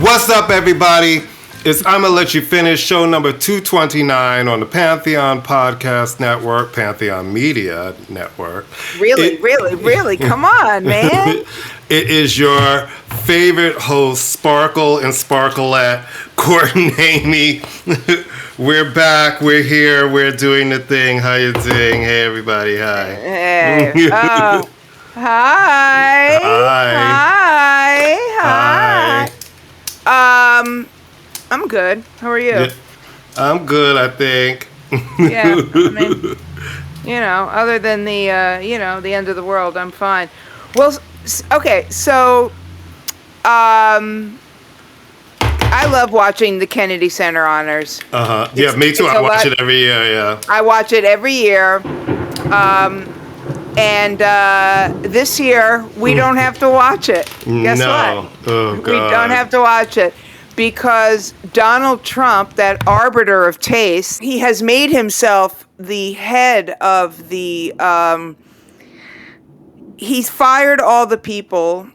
What's up, everybody? It's ImmaLetYouFinish, show number 229 on the Pantheon Podcast Network, Pantheon Media Network. Really? Come on, man. It is your favorite host, Sparkle and Sparkleette, Courtney Amy. We're back. We're here. We're doing the thing. How you doing? Hey, everybody. Hi. Hey. Hi. I'm good. How are you? I'm good, I think. Yeah, I mean, other than the end of the world, I'm fine. Well, okay, so, I love watching the Kennedy Center honors. Yeah, me too. I watch it every year, yeah. I watch it every year. And this year, we don't have to watch it. Guess what? Oh, God. We don't have to watch it because Donald Trump, that arbiter of taste, he has made himself the head of the... he's fired all the people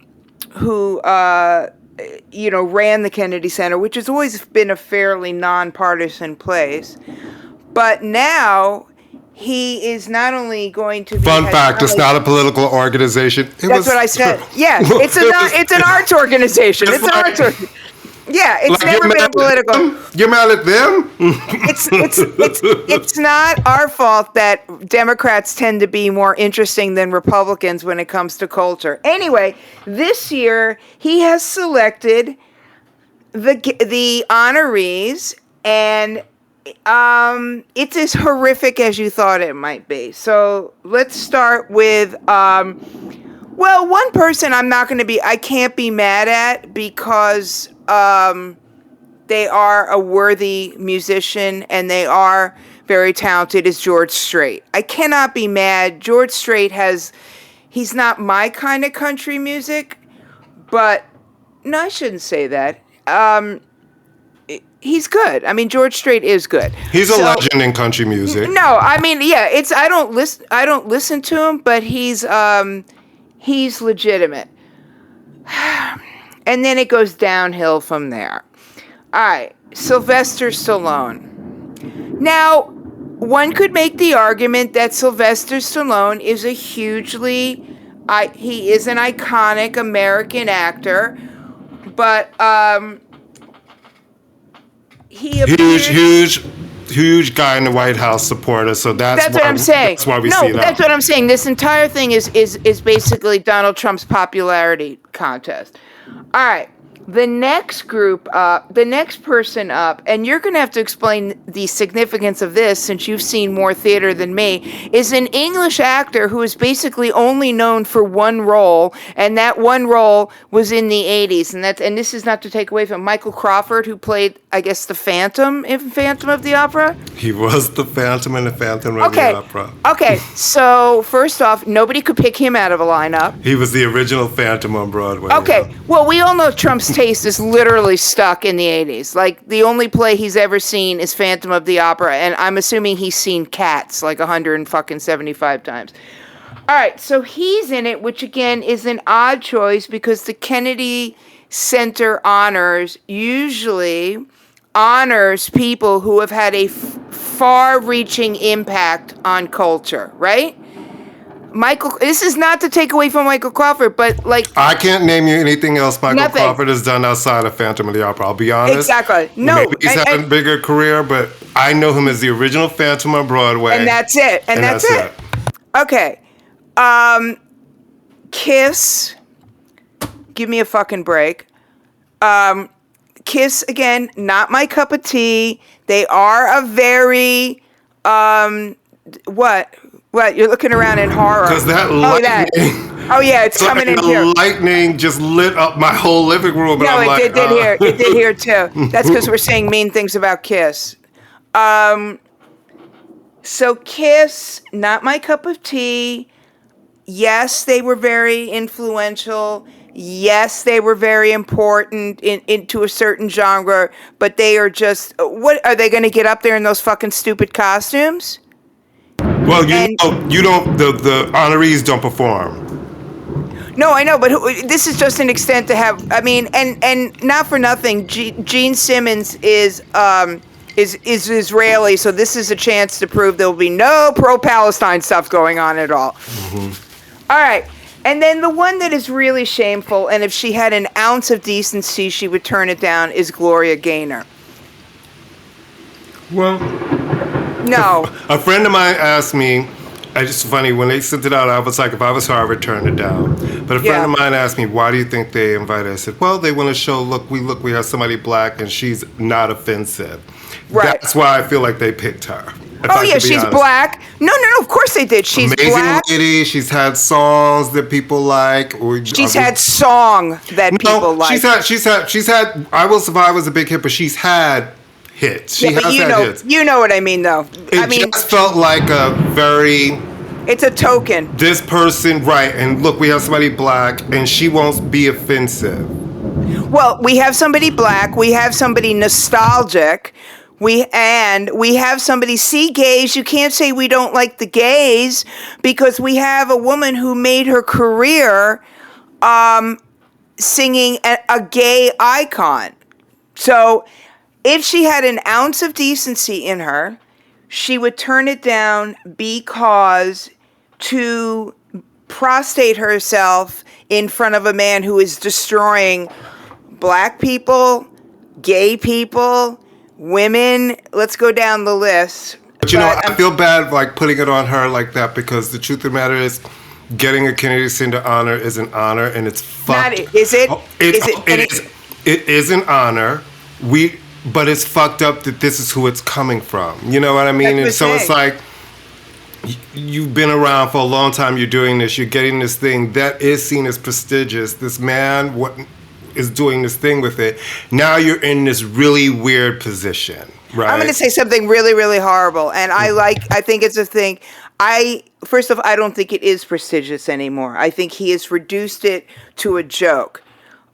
who, ran the Kennedy Center, which has always been a fairly nonpartisan place. But now... he is not only going to be... Fun fact, it's not a political organization. That's what I said. Yeah, it's an arts organization. It's an arts organization. Yeah, it's never been political. You're mad at them? It's not our fault that Democrats tend to be more interesting than Republicans when it comes to culture. Anyway, this year he has selected the honorees, and it's as horrific as you thought it might be. So let's start with, one person I can't be mad at because they are a worthy musician and they are very talented, is George Strait. I cannot be mad. George Strait he's not my kind of country music, but no, I shouldn't say that. He's good. I mean, George Strait is good. He's a legend in country music. No, I mean, yeah, I don't listen to him, but he's legitimate. And then it goes downhill from there. All right, Sylvester Stallone. Now, one could make the argument that Sylvester Stallone is he is an iconic American actor, but huge guy in the White House supporter. So that's what I'm saying. That's why we see that. That's what I'm saying. This entire thing is basically Donald Trump's popularity contest. All right. The next person up, and you're going to have to explain the significance of this since you've seen more theater than me, is an English actor who is basically only known for one role, and that one role was in the 80s. And this is not to take away from Michael Crawford, who played, I guess, the Phantom in Phantom of the Opera. He was the Phantom in the Phantom of the Opera. Okay, so first off, nobody could pick him out of a lineup. He was the original Phantom on Broadway. Okay, well, we all know Trump's taste is literally stuck in the 80s. Like, the only play he's ever seen is Phantom of the Opera, and I'm assuming he's seen Cats like 175 times. All right, so he's in it, which again is an odd choice because the Kennedy Center honors usually honors people who have had a far-reaching impact on culture, right? This is not to take away from Michael Crawford, but I can't name you anything else Michael Crawford has done outside of Phantom of the Opera. I'll be honest. Exactly. No. Maybe he's had a bigger career, but I know him as the original Phantom on Broadway. And that's it. And that's it. Okay. Kiss. Give me a fucking break. Kiss, again, not my cup of tea. They are a very, what? You're looking around in horror. Because that lightning... Oh, yeah, it's coming in here. Lightning just lit up my whole living room. No, it did here. It did here, too. That's because we're saying mean things about Kiss. So Kiss, not my cup of tea. Yes, they were very influential. Yes, they were very important into a certain genre. But they are just... What, are they going to get up there in those fucking stupid costumes? Well, the honorees don't perform. No, I know, but this is just an extent to have. I mean, and not for nothing, Gene Simmons is Israeli, so this is a chance to prove there will be no pro-Palestine stuff going on at all. Mm-hmm. All right, and then the one that is really shameful, and if she had an ounce of decency, she would turn it down, is Gloria Gaynor. Well, no. A friend of mine asked me. It's funny, when they sent it out, I was like, if I was her, I would turn it down. But a friend of mine asked me, why do you think they invited her? I said, well, they want to show, look, we have somebody black and she's not offensive. Right. That's why I feel like they picked her. Oh, yeah, she's honest. Black. No, of course they did. She's amazing black. Lady. She's had songs that people like. She's had song that people like. She's had, I Will Survive was a big hit, but she's had hits. She has had hits. You know what I mean, though. It just felt like a very... It's a token. This person, right, and look, we have somebody black, and she won't be offensive. Well, we have somebody black, we have somebody nostalgic, we have somebody, see gays, you can't say we don't like the gays, because we have a woman who made her career singing a gay icon. So... if she had an ounce of decency in her, she would turn it down because to prostrate herself in front of a man who is destroying black people, gay people, women, let's go down the list. But I feel bad like putting it on her like that because the truth of the matter is getting a Kennedy Center honor is an honor and it's fucked. Is it? It is an honor. But it's fucked up that this is who it's coming from. You know what I mean? And so it's like, you've been around for a long time, you're doing this, you're getting this thing that is seen as prestigious. This man is doing this thing with it. Now you're in this really weird position, right? I'm going to say something really, really horrible. And I think it's a thing. First off, I don't think it is prestigious anymore. I think he has reduced it to a joke.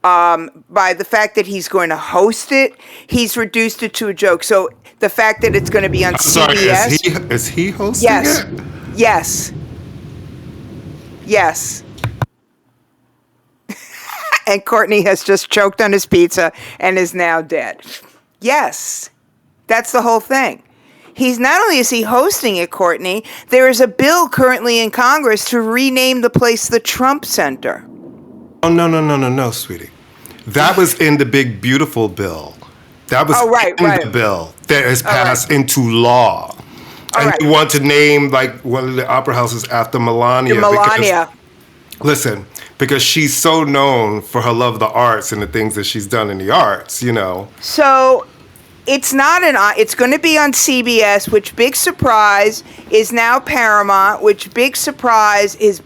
By the fact that he's going to host it, he's reduced it to a joke. So the fact that it's going to be on CBS. Sorry, is he hosting it? Yes. And Courtney has just choked on his pizza and is now dead. Yes. That's the whole thing. He's not only is he hosting it, Courtney, there is a bill currently in Congress to rename the place the Trump Center. Oh, no, sweetie. That was in the big, beautiful bill. That was in the bill that has passed into law. And they want to name, like, one of the opera houses after Melania. Because she's so known for her love of the arts and the things that she's done in the arts, you know. So... it's going to be on CBS, which big surprise is now Paramount, which big surprise has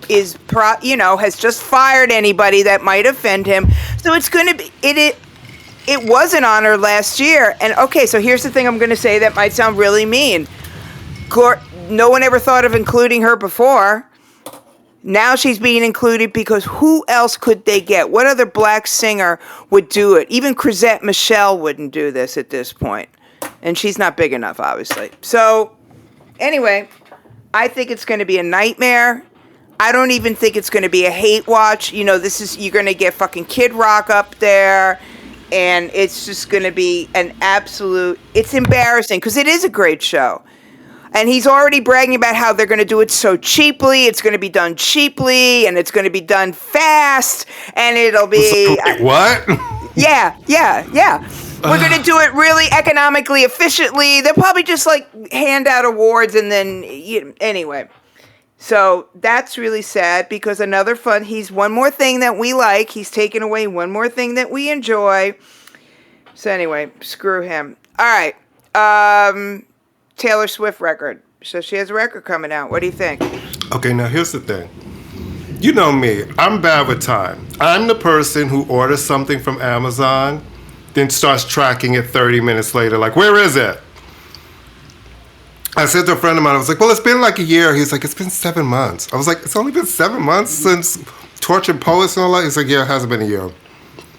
just fired anybody that might offend him. So it's going to be, it was an honor last year. And okay, so here's the thing I'm going to say that might sound really mean. No one ever thought of including her before. Now she's being included because who else could they get? What other black singer would do it? Even Chrisette Michele wouldn't do this at this point. And she's not big enough, obviously. So, anyway, I think it's going to be a nightmare. I don't even think it's going to be a hate watch. You know, you're going to get fucking Kid Rock up there. And it's just going to be it's embarrassing because it is a great show. And he's already bragging about how they're going to do it so cheaply. It's going to be done cheaply, and it's going to be done fast, and it'll be... What? Yeah. We're going to do it really economically efficiently. They'll probably just, hand out awards, and then... anyway. So that's really sad, because he's one more thing that we like. He's taken away one more thing that we enjoy. So anyway, screw him. All right. Taylor Swift record. So she has a record coming out. What do you think? Okay, now here's the thing. You know me. I'm bad with time. I'm the person who orders something from Amazon, then starts tracking it 30 minutes later. Like, where is it? I said to a friend of mine, I was like, well, it's been like a year. He's like, it's been 7 months. I was like, it's only been 7 months since Tortured Poets and all that? He's like, yeah, it hasn't been a year.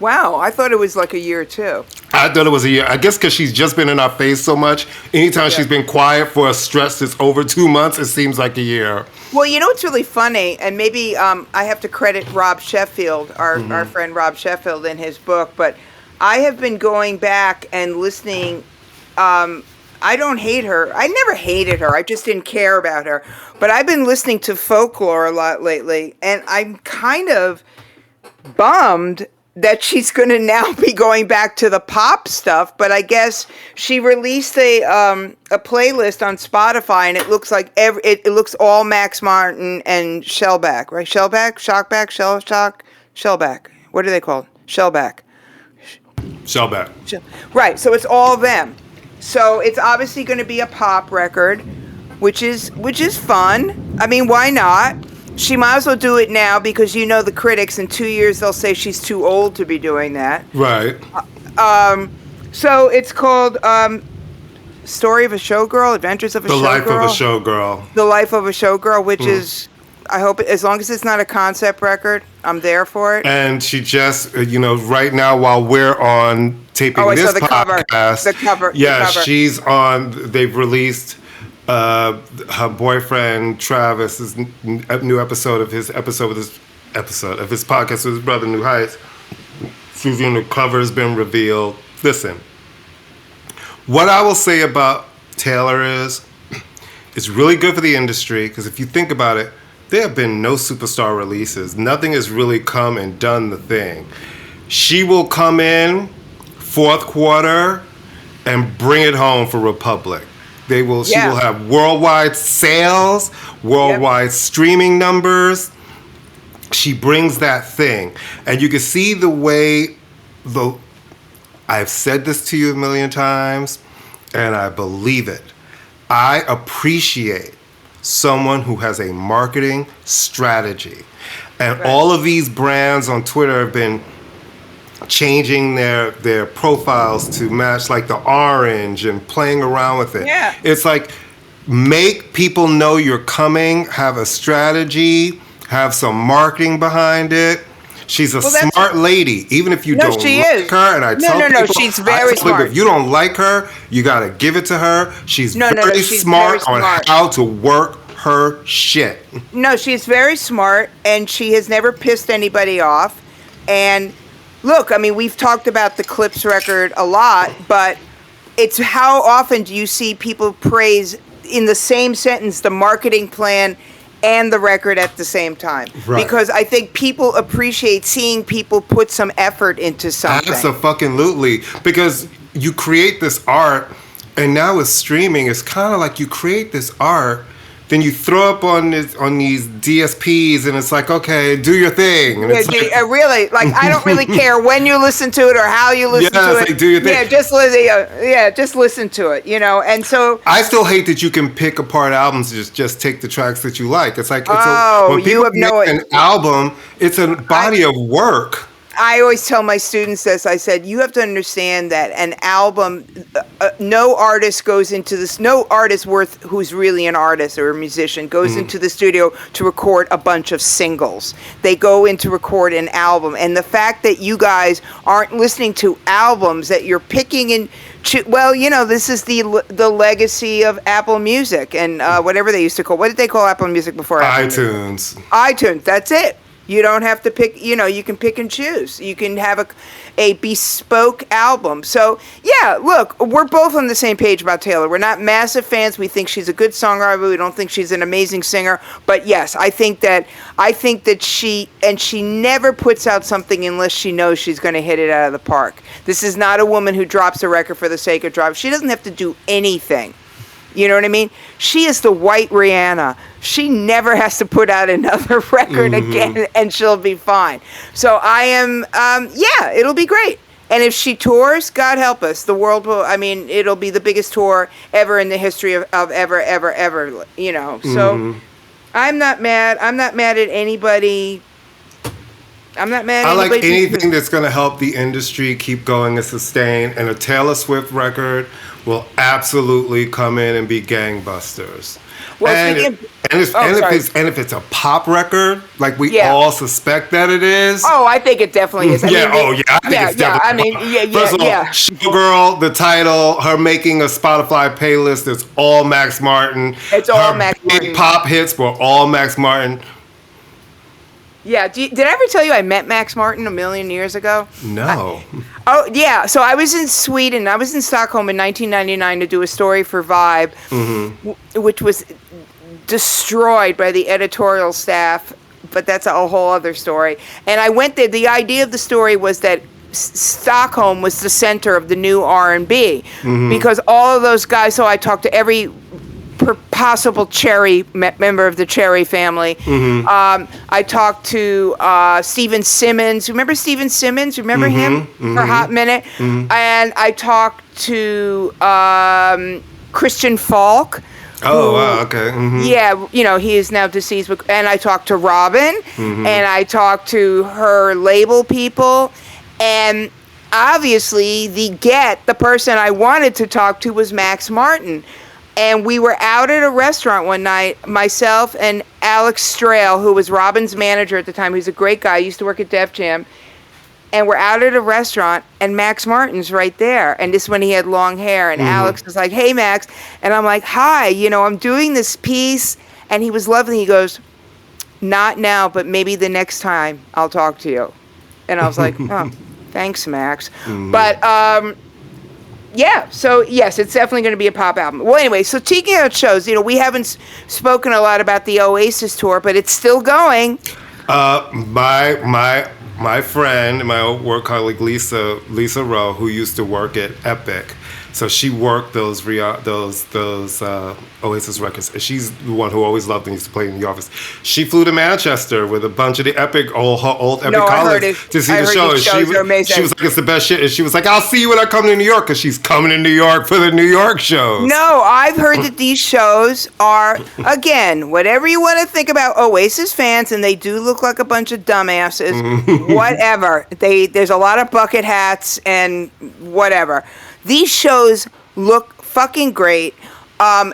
Wow, I thought it was like a year too. I thought it was a year. I guess because she's just been in our face so much. Anytime she's been quiet for a stretch that's over 2 months, it seems like a year. Well, you know what's really funny, and maybe I have to credit Rob Sheffield, our friend Rob Sheffield, in his book, but I have been going back and listening. I don't hate her. I never hated her. I just didn't care about her. But I've been listening to folklore a lot lately, and I'm kind of bummed that she's going to now be going back to the pop stuff. But I guess she released a playlist on Spotify, and it looks like it looks all Max Martin and Shellback, right? Shellback. What are they called? Shellback. Right. So it's all them. So it's obviously going to be a pop record, which is fun. I mean, why not? She might as well do it now because you know the critics in 2 years they'll say she's too old to be doing that. Right. So it's called Story of a Showgirl, Adventures of a Showgirl. The Life of a Showgirl. The Life of a Showgirl, which is, I hope, as long as it's not a concept record, I'm there for it. And she just, right now while we're on taping this podcast. The cover. She's on, they've released her boyfriend Travis's new episode of his podcast with his brother New Heights. Susie, the cover has been revealed. Listen, what I will say about Taylor is, it's really good for the industry because if you think about it, there have been no superstar releases. Nothing has really come and done the thing. She will come in fourth quarter and bring it home for Republic. She will have worldwide sales, worldwide streaming numbers. She brings that thing. And you can see the way, I've said this to you a million times, and I believe it. I appreciate someone who has a marketing strategy. And all of these brands on Twitter have been changing their profiles to match like the orange and playing around with it. Yeah. It's like, make people know you're coming, have a strategy, have some marketing behind it. She's a smart lady, even if you don't like her. And I tell people, she's very smart. If you don't like her, you got to give it to her. She's very smart on how to work her shit. No, she's very smart, and she has never pissed anybody off. And look, I mean, we've talked about the Clips record a lot, but it's how often do you see people praise in the same sentence the marketing plan and the record at the same time? Right. Because I think people appreciate seeing people put some effort into something. Absolutely. Because you create this art, and now with streaming, it's kind of like you create this art, then you throw up on these DSPs, and it's like, okay, do your thing. And it's really, like, I don't really care when you listen to it or how you listen to it. Like, do your thing. Just listen to it, And so I still hate that you can pick apart albums and just take the tracks that you like. It's like when people make an album, it's a body of work. I always tell my students this. I said, you have to understand that an album, no artist who's really an artist or a musician goes into the studio to record a bunch of singles. They go in to record an album. And the fact that you guys aren't listening to albums, that you're picking and this is the legacy of Apple Music and whatever they used to call. What did they call Apple Music before? iTunes. iTunes. That's it. You don't have to pick, you can pick and choose. You can have a bespoke album. So, look, we're both on the same page about Taylor. We're not massive fans. We think she's a good songwriter. We don't think she's an amazing singer. But yes, I think that she never puts out something unless she knows she's going to hit it out of the park. This is not a woman who drops a record for the sake of drop. She doesn't have to do anything. You know what I mean? She is the white Rihanna. She never has to put out another record again, and she'll be fine. So I am, it'll be great. And if she tours, God help us, the world will, it'll be the biggest tour ever in the history of ever, So I'm not mad. I'm not mad at anybody. I'm not mad at anybody. I like anybody. anything that's going to help the industry keep going and sustain. And a Taylor Swift record will absolutely come in and be gangbusters. Well, and speaking of, and, it's, oh, and, if sorry. it's a pop record, like we Yeah. all suspect that it is. Oh, I think it definitely is. I Yeah, mean, I think it's I definitely mean, pop. First of all, yeah. Showgirl, the title, her making a Spotify playlist that's all Max Martin. It's all Her Max big Martin. pop hits were all Max Martin. Yeah. Did I ever tell you I met Max Martin a million years ago? No. Oh, yeah. So I was in Sweden. I was in Stockholm in 1999 to do a story for Vibe, which was destroyed by the editorial staff, but that's a whole other story. And I went there. The idea of the story was that Stockholm was the center of the new R&B because all of those guys, so I talked to every possible Cherry member of the Cherry family. I talked to Steven Simmons. Remember Steven Simmons? Remember him for a hot minute? And I talked to Christian Falk. Oh, wow, okay. Yeah, you know, he is now deceased. And I talked to Robin, and I talked to her label people. And obviously, the person I wanted to talk to was Max Martin. And we were out at a restaurant one night, myself and Alex Strail, who was Robin's manager at the time. He was a great guy, used to work at Def Jam. And we're out at a restaurant, and Max Martin's right there. And this is when he had long hair. And Alex was like, "Hey, Max." And I'm like, "Hi, you know, I'm doing this piece." And he was lovely. He goes, "Not now, but maybe the next time I'll talk to you." And I was like, "Oh, thanks, Max." But, yeah, so yes, it's definitely going to be a pop album. Well, anyway, so taking out shows, you know, we haven't spoken a lot about the Oasis tour, but it's still going. My friend, my old work colleague Lisa Rowe, who used to work at Epic, so she worked those Oasis records. And she's the one who always loved and used to play in the office. She flew to Manchester with a bunch of the Epic, her old Epic colleagues to see the show. And she was like, "It's the best shit." And she was like, "I'll see you when I come to New York," because she's coming to New York for the New York shows. No, I've heard that these shows are, again, whatever you want to think about Oasis fans, and they do look like a bunch of dumbasses, whatever. There's a lot of bucket hats and whatever. These shows look fucking great.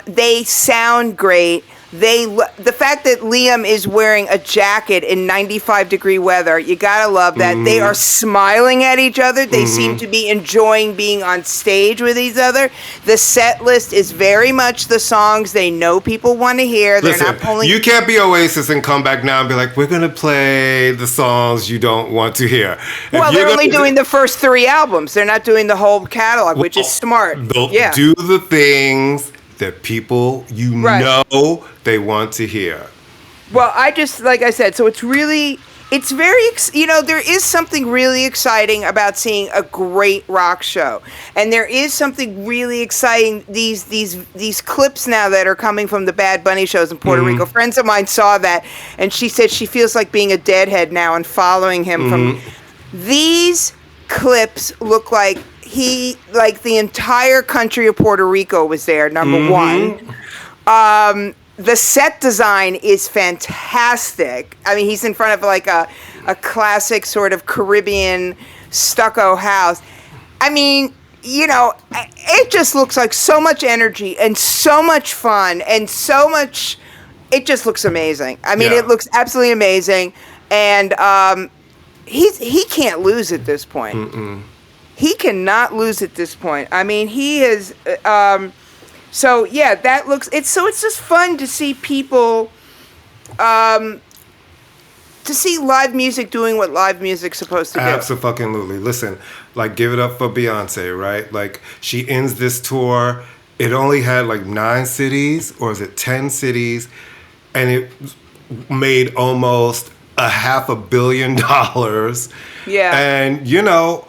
They sound great. The fact that Liam is wearing a jacket in 95-degree weather, you gotta love that. They are smiling at each other. They seem to be enjoying being on stage with each other. The set list is very much the songs they know people want to hear. They're Listen, not pulling. you can't be Oasis and come back now and be like, "We're gonna play the songs you don't want to hear." Well, they're only doing the first 3 albums. They're not doing the whole catalog, which is smart. They'll Yeah. do the things that people know they want to hear. Well, like I said, so it's very, there is something really exciting about seeing a great rock show. And there is something really exciting, these clips now that are coming from the Bad Bunny shows in Puerto Rico. Friends of mine saw that, and she said she feels like being a deadhead now and following him from these clips look like the entire country of Puerto Rico was there, number one. The set design is fantastic. I mean, he's in front of like a classic sort of Caribbean stucco house. I mean, you know, it just looks like so much energy and so much fun and so much, it just looks amazing. I mean, It looks absolutely amazing. And he can't lose at this point. He cannot lose at this point. I mean, he is. So yeah, it's just fun to see people, to see live music doing what live music's supposed to do. Absolutely. Listen, like, give it up for Beyonce, right? Like, she ends this tour. It only had like 9 cities, or is it 10 cities, and it made almost $500 million. Yeah. And you know,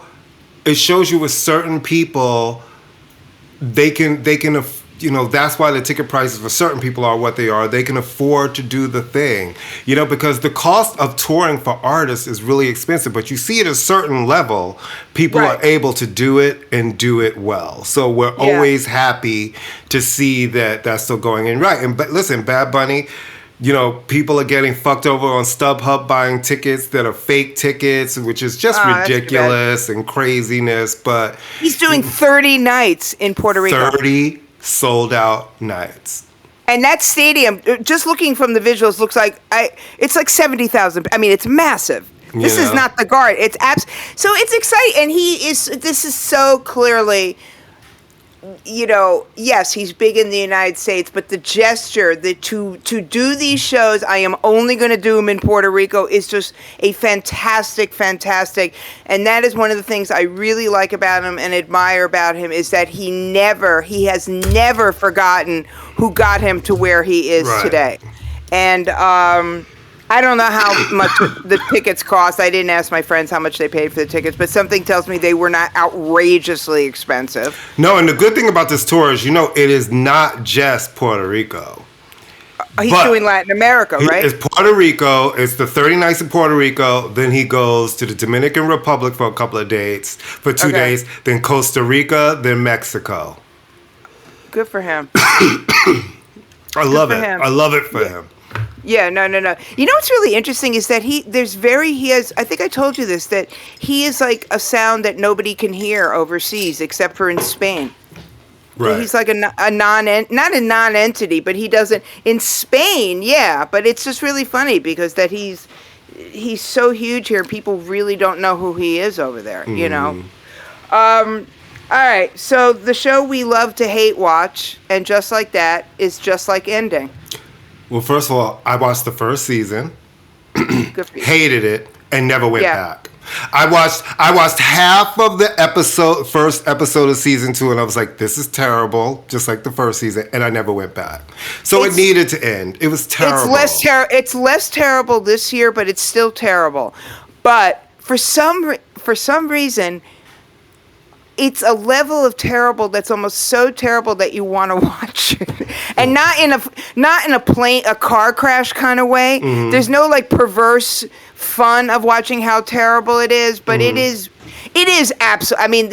it shows you with certain people, they can, you know, that's why the ticket prices for certain people are what they are. They can afford to do the thing, you know, because the cost of touring for artists is really expensive, but you see at a certain level, people are able to do it and do it well. So we're always happy to see that that's still going in. Right. But listen, Bad Bunny, you know, people are getting fucked over on StubHub buying tickets that are fake tickets, which is just ridiculous and craziness. But he's doing 30 nights in Puerto Rico. 30 sold out nights. And that stadium, just looking from the visuals, looks like it's like 70,000. I mean, it's massive. This is not the Guard. It's so it's exciting, and this is so clearly, yes, he's big in the United States, but the gesture to do these shows, I am only going to do them in Puerto Rico, is just a fantastic, and that is one of the things I really like about him and admire about him, is that he has never forgotten who got him to where he is today. And I don't know how much the tickets cost. I didn't ask my friends how much they paid for the tickets, but something tells me they were not outrageously expensive. No, and the good thing about this tour is, it is not just Puerto Rico. He's doing Latin America, right? It's Puerto Rico. It's the 30 nights in Puerto Rico. Then he goes to the Dominican Republic for a couple of days, for 2 days. Then Costa Rica, then Mexico. Good for him. I love it. I love it for him. Yeah, no. You know what's really interesting is that he has, I think I told you this, that he is like a sound that nobody can hear overseas except for in Spain. Right. He's like not a non-entity, but he doesn't, in Spain, but it's just really funny because that he's so huge here, people really don't know who he is over there, All right, so the show we love to hate watch, and just like that, is just like ending. Well, first of all, I watched the first season, Good for you. hated it, and never went back. I watched half of the first episode of season 2, and I was like, this is terrible, just like the first season, and I never went back. So it needed to end. It was terrible. It's less terrible this year, but it's still terrible. But for some reason, it's a level of terrible that's almost so terrible that you want to watch it, and not in a car crash kind of way. Mm-hmm. There's no like perverse fun of watching how terrible it is, but it is absolutely. I mean,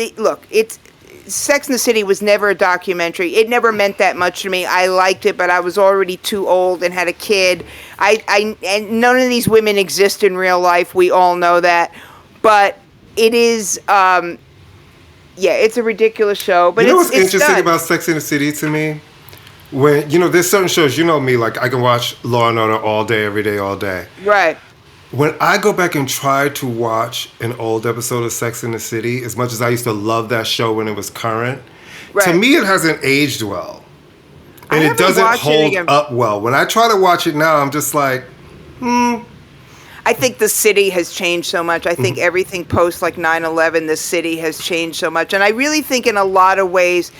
it's Sex and the City was never a documentary. It never meant that much to me. I liked it, but I was already too old and had a kid. And none of these women exist in real life. We all know that, but it is. It's a ridiculous show, but what's interesting about Sex and the City to me? When, there's certain shows, me, like I can watch Law and Order all day, every day, all day. Right. When I go back and try to watch an old episode of Sex and the City, as much as I used to love that show when it was current, to me it hasn't aged well. And it doesn't hold up well. When I try to watch it now, I'm just like, I think the city has changed so much. I think everything post like 9/11, the city has changed so much. And I really think in a lot of ways,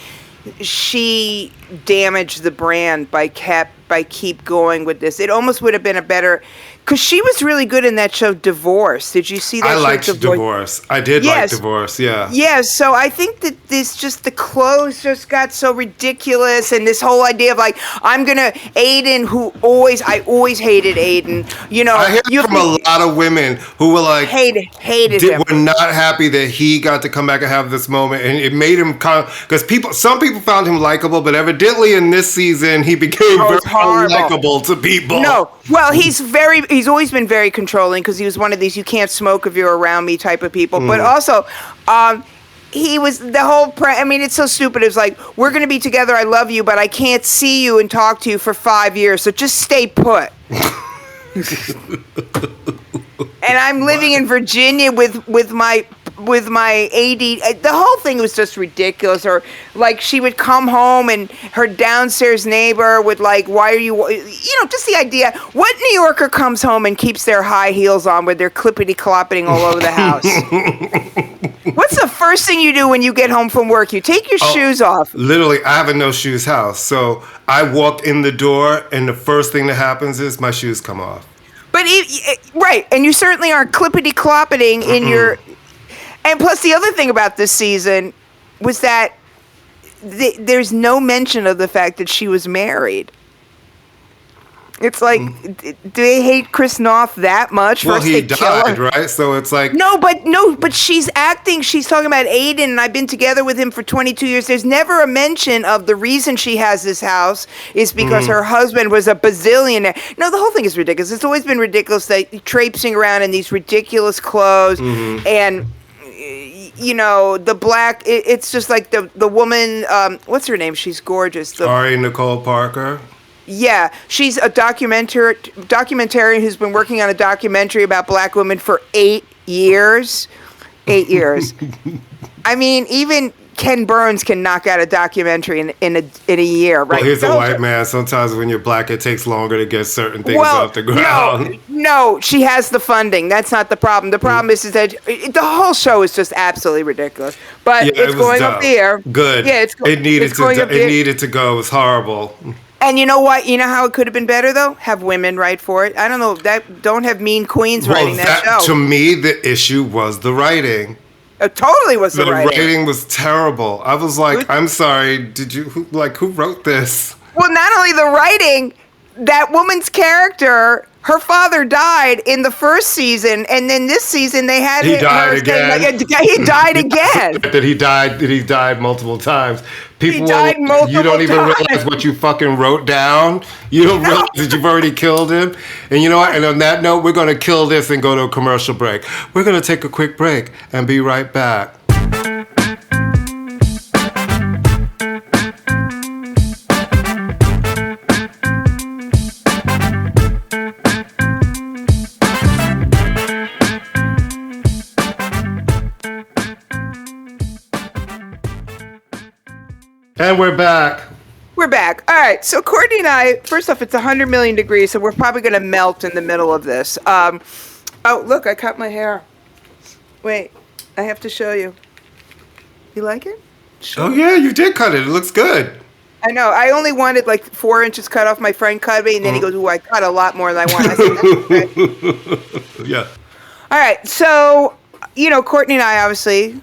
she damaged the brand by keep going with this. It almost would have been a better, because she was really good in that show Divorce. Did you see that show? I liked Divorce. I did like Divorce, yeah. Yes, so I think that the clothes just got so ridiculous, and this whole idea of like, I'm going to, Aiden, I always hated Aiden. I hear from a lot of women who were like, hated him. Were not happy that he got to come back and have this moment, and it made him because some people found him likable, but evidently in this season he became very unlikable to people. No, well, he's always been very controlling because he was one of these you can't smoke if you're around me type of people. But also, he was it's so stupid. It was like, we're going to be together. I love you, but I can't see you and talk to you for 5 years. So just stay put. And I'm living in Virginia with my AD. The whole thing was just ridiculous. Or like she would come home and her downstairs neighbor would like, why are you, just the idea. What New Yorker comes home and keeps their high heels on with their clippity-cloppeting all over the house? What's the first thing you do when you get home from work? You take your shoes off. Literally, I have a no shoes house. So I walk in the door and the first thing that happens is my shoes come off. But right, and you certainly aren't clippity-cloppeting in your. And plus, the other thing about this season was that there's no mention of the fact that she was married. It's like, do they hate Chris Noth that much? Well, he died, right? So it's like... No, but she's acting. She's talking about Aiden, and I've been together with him for 22 years. There's never a mention of the reason she has this house is because her husband was a bazillionaire. No, the whole thing is ridiculous. It's always been ridiculous, that traipsing around in these ridiculous clothes and... the black, it's just like the woman, what's her name? She's gorgeous. Ari Nicole Parker. Yeah, she's a documentarian who's been working on a documentary about black women for 8 years. 8 years. I mean, even Ken Burns can knock out a documentary in a year, right? Well, he's a white man. Sometimes when you're black, it takes longer to get certain things off the ground. No, she has the funding. That's not the problem. The problem is that the whole show is just absolutely ridiculous. But it's going up the air. Good. Yeah, it needed to go. It was horrible. And you know what? You know how it could have been better, though? Have women write for it. I don't know. Don't have mean queens writing that show. To me, the issue was the writing. It totally was the writing. The writing was terrible. I was like, I'm sorry. Who wrote this? Well, not only the writing, that woman's character, her father died in the first season, and then this season they had he died again. He died again. He died multiple times. You don't even realize what you fucking wrote down. You don't realize that you've already killed him. And you know what? And on that note, we're going to kill this and go to a commercial break. We're going to take a quick break and be right back. And we're back. We're back. All right. So Courtney and I, first off, it's 100 million degrees, so we're probably going to melt in the middle of this. Oh, look, I cut my hair. Wait, I have to show you. You like it? Oh, yeah, you did cut it. It looks good. I know. I only wanted like 4 inches cut off. My friend cut me, and then he goes, "Oh, I cut a lot more than I want." I said, "That's okay." Yeah. All right. So, Courtney and I, obviously,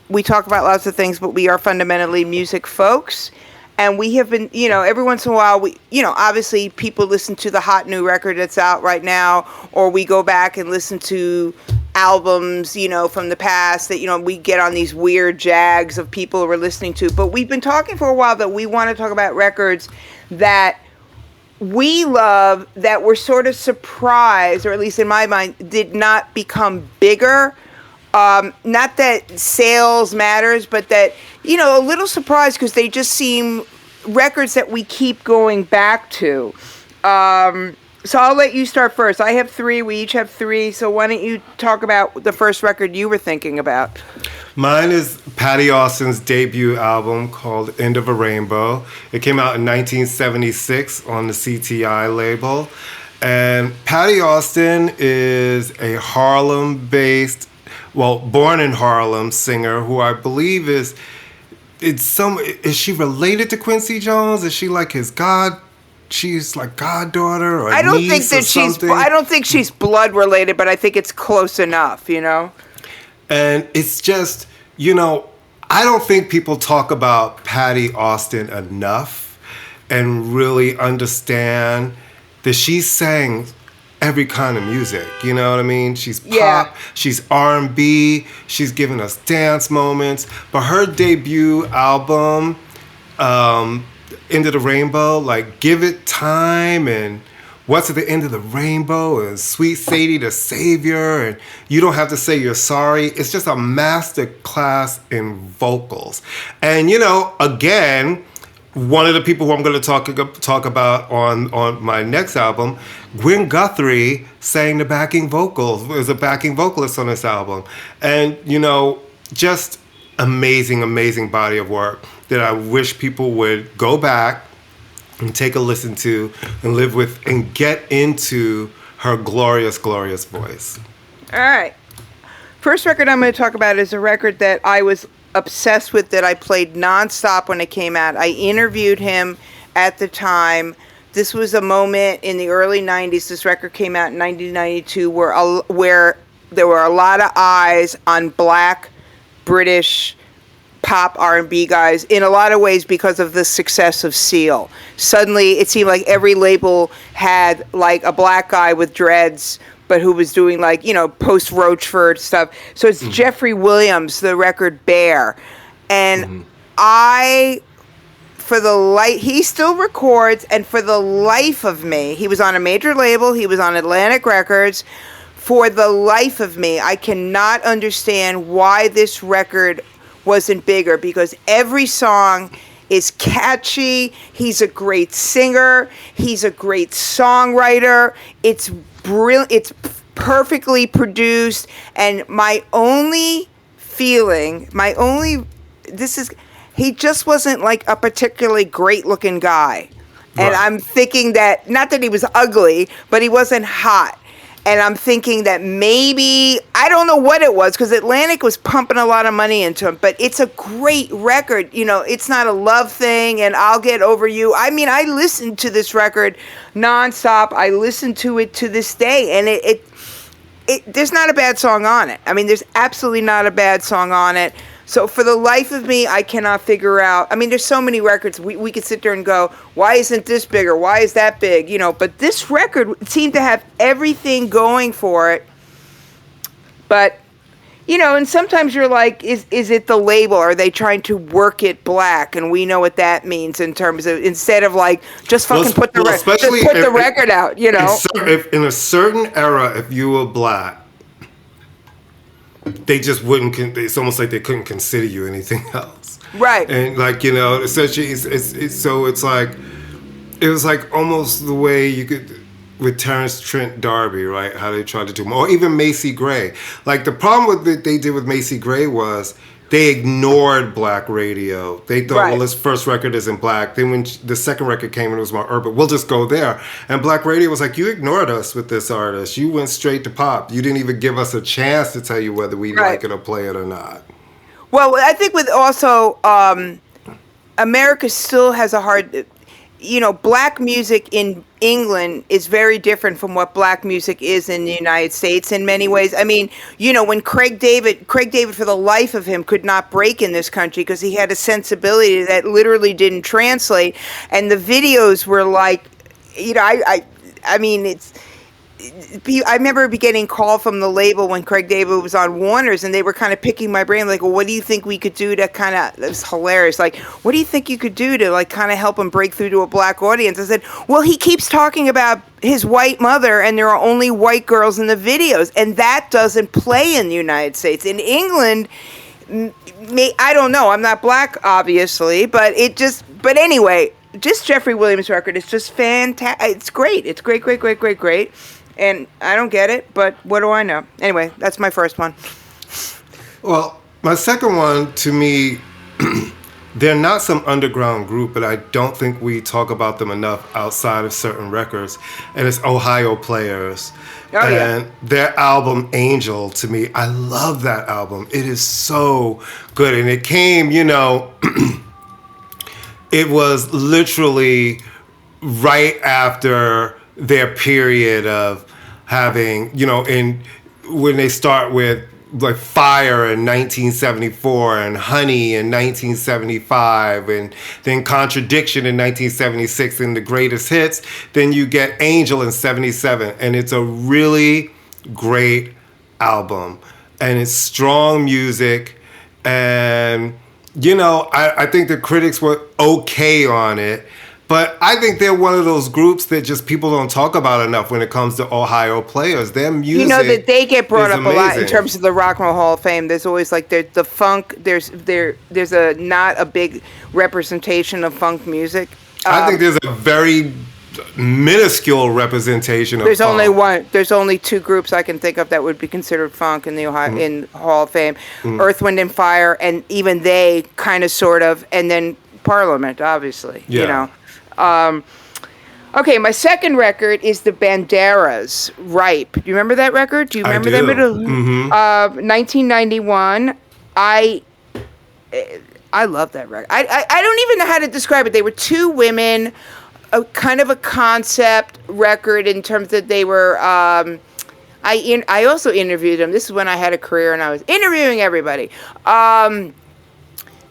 we talk about lots of things, but we are fundamentally music folks. And we have been, every once in a while, obviously people listen to the hot new record that's out right now, or we go back and listen to albums, from the past that, we get on these weird jags of people we're listening to. But we've been talking for a while that we want to talk about records that we love, that were sort of surprised, or at least in my mind, did not become bigger. Not that sales matters, but that, a little surprised because they just seem records that we keep going back to. So I'll let you start first. I have 3. We each have 3. So why don't you talk about the first record you were thinking about? Mine is Patti Austin's debut album called End of a Rainbow. It came out in 1976 on the CTI label. And Patti Austin is a Harlem-based, born in Harlem singer who I believe is she related to Quincy Jones? Is she like his she's like goddaughter or I don't niece think that something? I don't think she's blood related, but I think it's close enough, And it's just, I don't think people talk about Patti Austin enough and really understand that she sang every kind of music, you know what I mean? She's pop, she's R&B, she's giving us dance moments. But her debut album, End of the Rainbow, like Give It Time and What's at the End of the Rainbow and Sweet Sadie the Savior and You Don't Have to Say You're Sorry. It's just a master class in vocals. And, again, one of the people who I'm going to talk about on my next album, Gwen Guthrie sang the backing vocals, was a backing vocalist on this album. And, just amazing, amazing body of work that I wish people would go back and take a listen to and live with and get into her glorious, glorious voice. All right. First record I'm going to talk about is a record that I was obsessed with, that I played nonstop when it came out. I interviewed him at the time. This was a moment in the early 90s. This record came out in 1992 where there were a lot of eyes on black British pop R&B guys in a lot of ways because of the success of Seal. Suddenly it seemed like every label had like a black guy with dreads but who was doing like, post Roachford stuff. So it's Jeffrey Williams, the record Bear. And he still records, and for the life of me, he was on a major label, he was on Atlantic Records. For the life of me, I cannot understand why this record wasn't bigger, because every song is catchy. He's a great singer. He's a great songwriter. It's brilliant. It's perfectly produced. And my only feeling, he just wasn't like a particularly great looking guy. And Right. I'm thinking that, not that he was ugly, but he wasn't hot. And I'm thinking that maybe, I don't know what it was, because Atlantic was pumping a lot of money into him, but it's a great record. You know, it's not a love thing, and I'll Get Over You. I mean, I listened to this record nonstop. I listen to it to this day, and there's not a bad song on it. I mean, there's absolutely not a bad song on it. So for the life of me, I cannot figure out. I mean, there's so many records. We could sit there and go, why isn't this bigger? Why is that big? You know, but this record seemed to have everything going for it. But, you know, and sometimes you're like, is it the label? Are they trying to work it black? And we know what that means in terms of, instead of like, just fucking put the record out, you know? If in a certain era, if you were black, they just wouldn't. It's almost like they couldn't consider you anything else, Right? And like, you know, essentially, so it's like it was like almost the way you could with Terrence Trent D'Arby, right? How they tried to do, or even Macy Gray. Like the problem with that they did with Macy Gray was they ignored black radio. They thought, well, this first record isn't black. Then when the second record came and it was more urban, we'll just go there. And black radio was like, you ignored us with this artist. You went straight to pop. You didn't even give us a chance to tell you whether we like it or play it or not. Well, I think with also America still has a hard, you know, black music in England is very different from what black music is in the United States in many ways. I mean, you know, when Craig David for the life of him could not break in this country because he had a sensibility that literally didn't translate, and the videos were like, you know, I mean, I remember getting called from the label when Craig David was on Warner's, and they were kind of picking my brain, like, well, what do you think we could do to kind of, it was hilarious, like, what do you think you could do to, like, kind of help him break through to a black audience? I said, well, he keeps talking about his white mother, and there are only white girls in the videos, and that doesn't play in the United States. In England, I don't know, I'm not black, obviously, but but anyway, just Jeffrey Williams' record, it's just fantastic. It's great. It's great, great, great, great, great. And I don't get it, but what do I know? Anyway, that's my first one. Well, my second one, to me, they're not some underground group, but I don't think we talk about them enough outside of certain records. And it's Ohio Players. Oh, and their album, Angel, to me, I love that album. It is so good. And it came, you know, it was literally right after their period of having, you know, when they start with like Fire in 1974 and Honey in 1975 and then Contradiction in 1976 and the greatest hits, then you get Angel in 77, and it's a really great album and it's strong music, and you know, I think the critics were okay on it. But I think they're one of those groups that just people don't talk about enough when it comes to Ohio Players. Their music, you know, that they get brought up amazing. A lot in terms of the Rock and Roll Hall of Fame. There's always like the funk. There's a not a big representation of funk music. I think there's a very minuscule representation of there's funk. only one. There's only two groups I can think of that would be considered funk in the Ohio in Hall of Fame: Earth, Wind, and Fire, and even they kind of, sort of, and then Parliament, obviously. Yeah. You know. Okay, my second record is the Banderas, Ripe. Do you remember that record? Do you remember I do. that? 1991. I love that record. I don't even know how to describe it. They were two women, a kind of a concept record in terms that they were. I also interviewed them. This is when I had a career and I was interviewing everybody.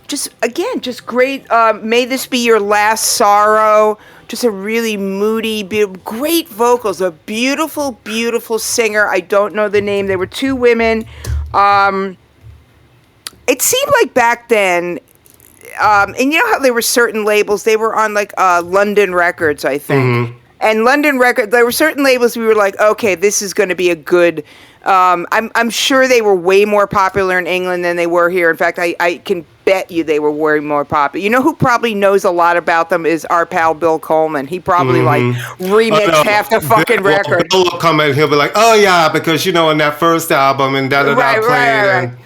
Just great. May This Be Your Last Sorrow. Just a really moody, great vocals. A beautiful, beautiful singer. I don't know the name. They were two women. It seemed like back then, and you know how there were certain labels. They were on like London Records, I think. Mm-hmm. And London Records, there were certain labels we were like, okay, this is going to be a good. I'm sure they were way more popular in England than they were here. In fact, I can bet you they were way more popular. You know who probably knows a lot about them is our pal Bill Coleman. He probably remixed half the fucking record. Bill will come in, he'll be like, "Oh yeah, because in that first album and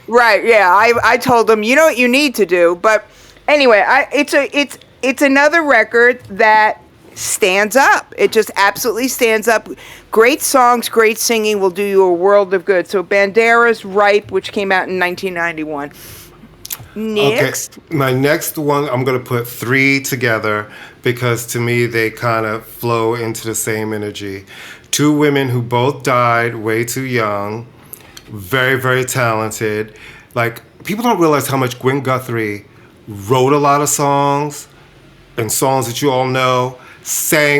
Right. Yeah, I told him, you know what you need to do. But anyway, it's another record that stands up. It just absolutely stands up. Great songs, great singing will do you a world of good. So Bandera's Ripe, which came out in 1991. Next. Okay, my next one, I'm going to put three together because to me they kind of flow into the same energy. Two women who both died way too young, very, very talented. Like, people don't realize how much Gwen Guthrie wrote a lot of songs and songs that you all know,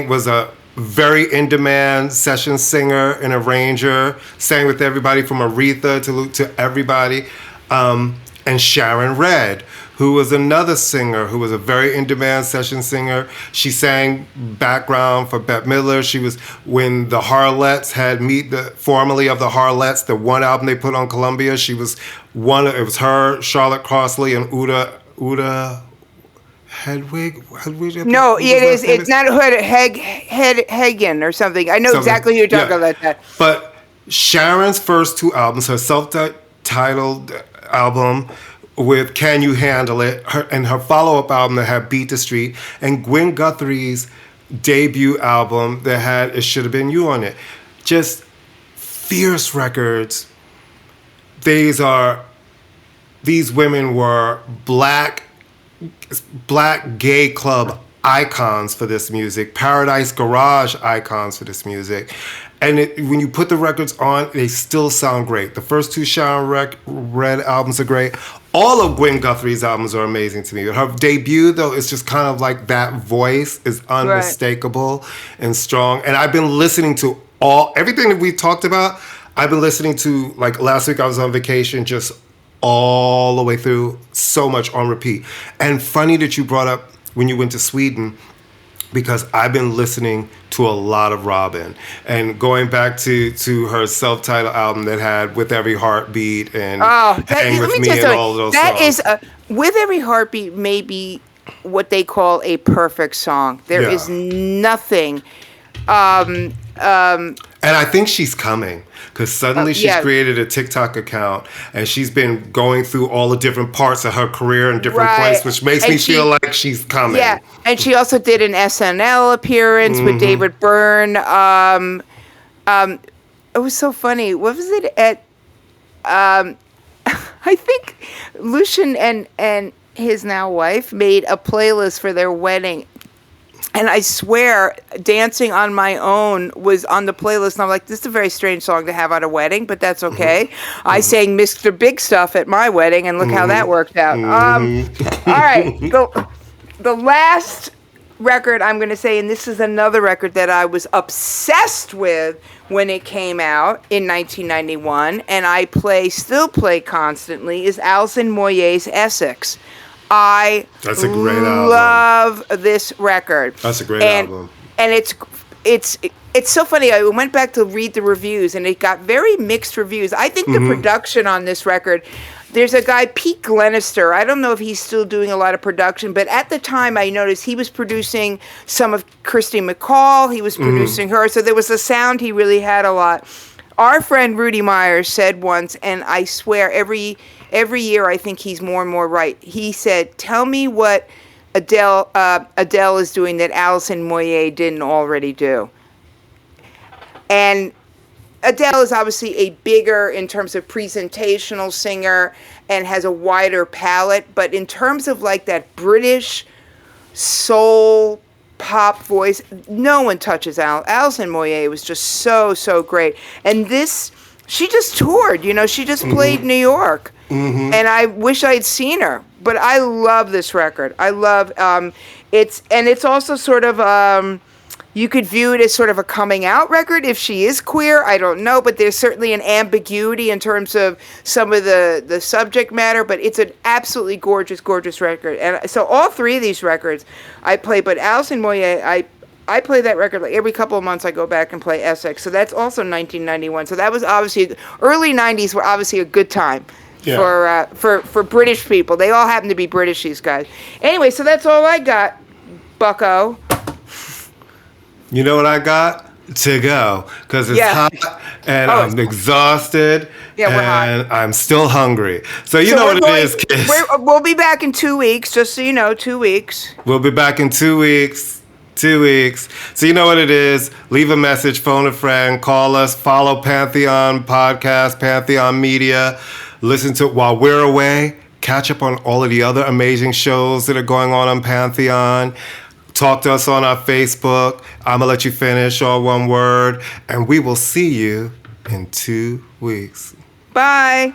was a very in-demand session singer and arranger, sang with everybody from Aretha to everybody. And Sharon Redd, who was another singer, who was a very in-demand session singer. She sang background for Bette Midler. She was, when the Harlettes had formerly of the Harlettes, the one album they put on Columbia, it was her, Charlotte Crossley, and Uda Hedwig? No, it is. It's not Hagen or something. I know exactly who you're talking about that. But Sharon's first two albums, her self-titled album with Can You Handle It, and her follow-up album that had Beat the Street, and Gwen Guthrie's debut album that had It Should Have Been You on it. Just fierce records. These women were black gay club icons for this music, Paradise Garage icons for this music. And when you put the records on, they still sound great. The first two Sharon Redd albums are great. All of Gwen Guthrie's albums are amazing to me. Her debut, though, is just kind of like that voice is unmistakable and strong. And I've been listening to everything that we talked about. I've been listening to, like last week I was on vacation, just all the way through, so much on repeat. And funny that you brought up when you went to Sweden, because I've been listening to a lot of Robin and going back to her self-titled album that had With Every Heartbeat and Hang With Me and all of those songs. With Every Heartbeat may be what they call a perfect song. There is nothing. And I think she's coming because suddenly she's created a TikTok account and she's been going through all the different parts of her career in different places, which makes me feel like she's coming. Yeah, and she also did an SNL appearance with David Byrne. It was so funny. What was it at? I think Lucian and his now wife made a playlist for their wedding. And I swear, Dancing on My Own was on the playlist. And I'm like, this is a very strange song to have at a wedding, but that's okay. I sang Mr. Big Stuff at my wedding, and look how that worked out. All right. The last record I'm going to say, and this is another record that I was obsessed with when it came out in 1991, and I still play constantly, is Alison Moyet's Essex. That's a great album. Love this record. That's a great album. And it's so funny. I went back to read the reviews, and it got very mixed reviews. I think the production on this record, there's a guy, Pete Glenister. I don't know if he's still doing a lot of production, but at the time I noticed he was producing some of Christy McCall. He was producing her. So there was a sound he really had a lot. Our friend Rudy Myers said once, and I swear every year I think he's more and more right. He said, "Tell me what Adele is doing that Alison Moyet didn't already do." And Adele is obviously a bigger, in terms of presentational singer, and has a wider palette. But in terms of like that British soul pop voice, no one touches Alison Moyet. Was just so great. And she just toured. She just played New York. And I wish I'd seen her, but I love this record. I love it's also sort of you could view it as sort of a coming out record if she is queer. I don't know, but there's certainly an ambiguity in terms of some of the subject matter. But it's an absolutely gorgeous record. And so all three of these records I play, but Alison Moyet, I play that record like every couple of months. I go back and play Essex. So that's also 1991. So that was obviously early 90s were obviously a good time. Yeah. for British people. They all happen to be British, these guys. Anyway, so that's all I got, Bucko. You know what I got? To go. Because it's hot and Oh, I'm exhausted. Yeah, we're hot. And I'm still hungry. So you So know we're what it is, kids. We'll be back in 2 weeks, just so you know, 2 weeks. We'll be back in 2 weeks. 2 weeks. So you know what it is. Leave a message, phone a friend, call us, follow Pantheon Podcast, Pantheon Media. Listen to it while we're away. Catch up on all of the other amazing shows that are going on Pantheon. Talk to us on our Facebook. ImmaLetYouFinish, all one word. And we will see you in 2 weeks. Bye.